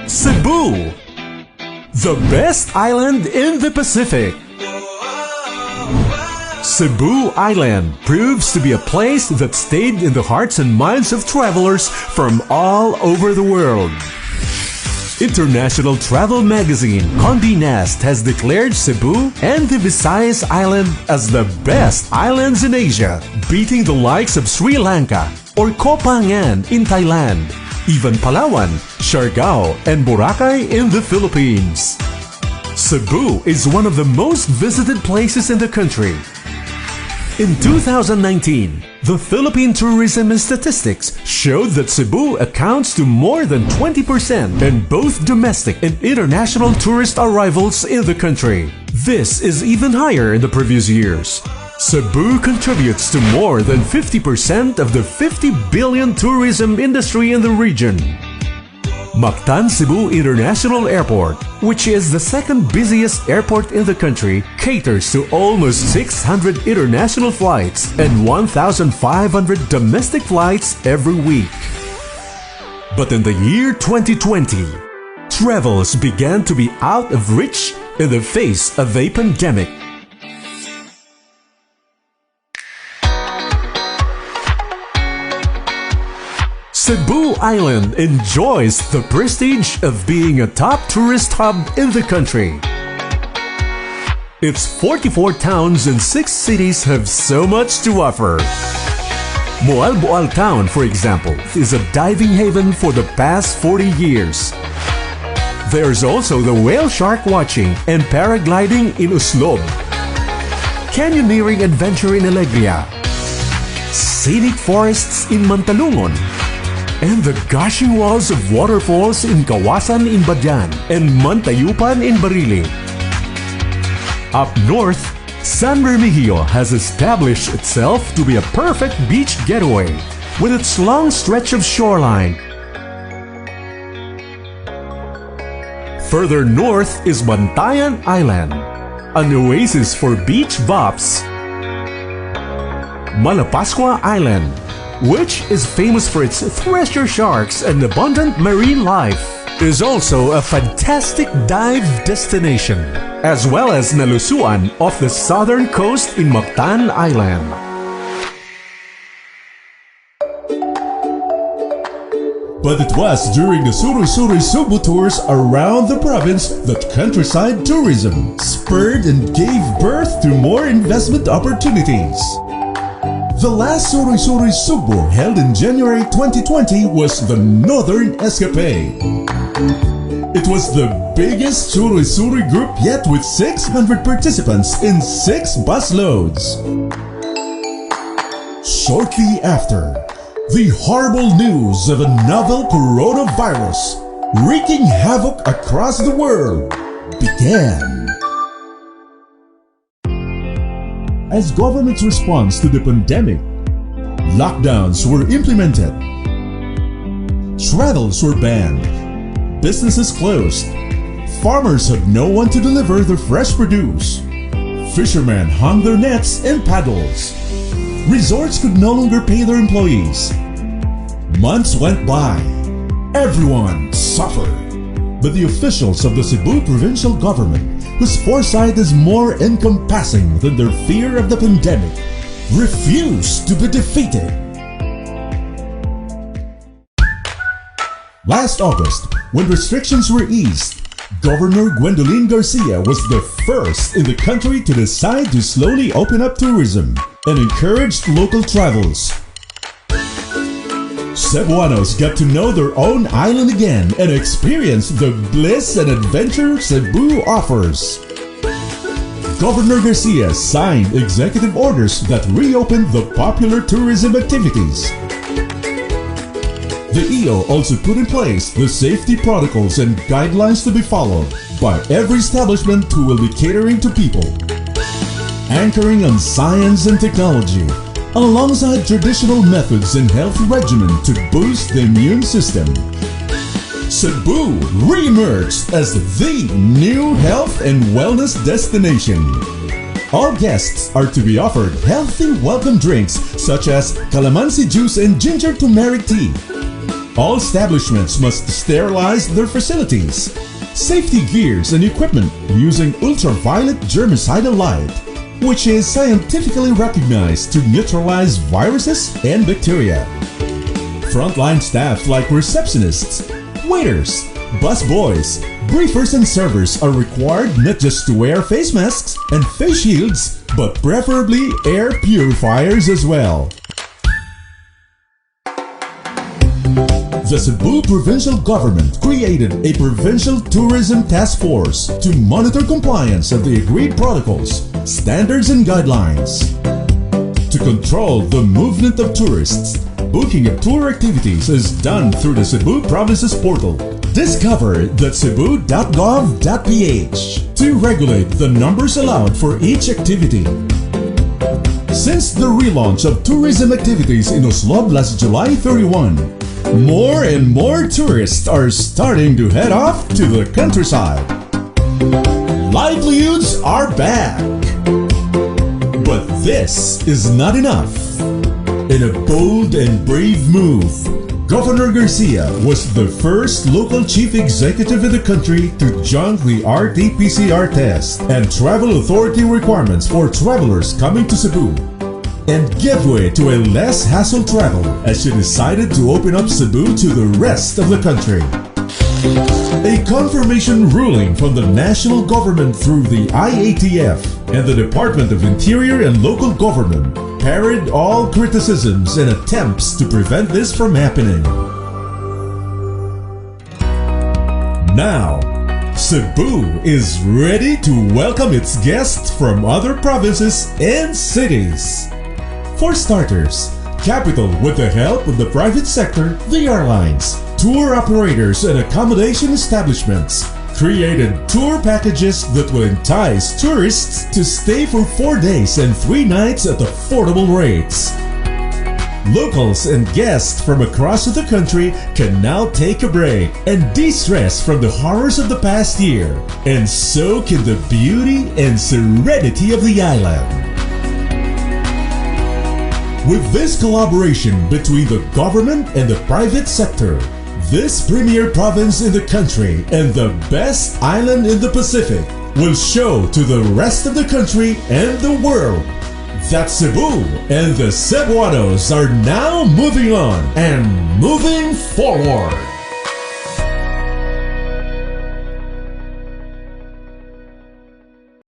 Cebu, the best island in the Pacific. Cebu Island proves to be a place that stayed in the hearts and minds of travelers from all over the world. International travel magazine Condé Nast has declared Cebu and the Visayas Island as the best islands in Asia, beating the likes of Sri Lanka or Koh Phangan in Thailand, even Palawan, Siargao, and Boracay in the Philippines. Cebu is one of the most visited places in the country. In 2019, the Philippine Tourism and Statistics showed that Cebu accounts to more than 20% in both domestic and international tourist arrivals in the country. This is even higher in the previous years. Cebu contributes to more than 50% of the 50 billion tourism industry in the region. Mactan Cebu International Airport, which is the second busiest airport in the country, caters to almost 600 international flights and 1,500 domestic flights every week. But in the year 2020, travels began to be out of reach in the face of a pandemic. Cebu Island enjoys the prestige of being a top tourist hub in the country. Its 44 towns and 6 cities have so much to offer. Moalboal Town, for example, is a diving haven for the past 40 years. There's also the whale shark watching and paragliding in Uslob, canyoneering adventure in Alegria, scenic forests in Mantalungon, and the gushing walls of waterfalls in Kawasan in Badian and Mantayupan in Barili. Up north, San Remigio has established itself to be a perfect beach getaway with its long stretch of shoreline. Further north is Bantayan Island, an oasis for beach bops. Malapascua Island, which is famous for its treasure sharks and abundant marine life, is also a fantastic dive destination, as well as Nalusuan off the southern coast in Mactan Island. But it was during the Suri-Suri Cebu tours around the province that countryside tourism spurred and gave birth to more investment opportunities. The last Suri-Suri Cebu held in January 2020 was the Northern Escapade. It was the biggest Suri-Suri group yet, with 600 participants in 6 bus loads. Shortly after, the horrible news of a novel coronavirus wreaking havoc across the world began. As government's response to the pandemic, lockdowns were implemented, travels were banned, businesses closed, farmers had no one to deliver their fresh produce, fishermen hung their nets and paddles, resorts could no longer pay their employees. Months went by, everyone suffered, but the officials of the Cebu provincial government, whose foresight is more encompassing than their fear of the pandemic, refused to be defeated. Last August, when restrictions were eased, Governor Gwendolyn Garcia was the first in the country to decide to slowly open up tourism and encouraged local travels. Cebuanos got to know their own island again and experience the bliss and adventure Cebu offers. Governor Garcia signed executive orders that reopened the popular tourism activities. The EO also put in place the safety protocols and guidelines to be followed by every establishment who will be catering to people, anchoring on science and technology, alongside traditional methods and health regimen to boost the immune system. Cebu re-emerged as the new health and wellness destination. All guests are to be offered healthy welcome drinks such as calamansi juice and ginger turmeric tea. All establishments must sterilize their facilities. Safety gears and equipment using ultraviolet germicidal light, which is scientifically recognized to neutralize viruses and bacteria. Frontline staff like receptionists, waiters, busboys, briefers and servers are required not just to wear face masks and face shields, but preferably air purifiers as well. The Cebu provincial government created a provincial tourism task force to monitor compliance of the agreed protocols, standards and guidelines. To control the movement of tourists, booking of tour activities is done through the Cebu province's portal. Discover.cebu.gov.ph to regulate the numbers allowed for each activity. Since the relaunch of tourism activities in Oslob last July 31, more and more tourists are starting to head off to the countryside. Livelihoods are back! But this is not enough. In a bold and brave move, Governor Garcia was the first local chief executive in the country to junk the RT-PCR test and travel authority requirements for travelers coming to Cebu, and give way to a less hassle travel as she decided to open up Cebu to the rest of the country. A confirmation ruling from the national government through the IATF and the Department of Interior and Local Government parried all criticisms and attempts to prevent this from happening. Now, Cebu is ready to welcome its guests from other provinces and cities. For starters, capital with the help of the private sector, the airlines, tour operators and accommodation establishments created tour packages that will entice tourists to stay for 4 days and 3 nights at affordable rates. Locals and guests from across the country can now take a break and de-stress from the horrors of the past year, and soak in the beauty and serenity of the island. With this collaboration between the government and the private sector, this premier province in the country and the best island in the Pacific will show to the rest of the country and the world that Cebu and the Cebuanos are now moving on and moving forward.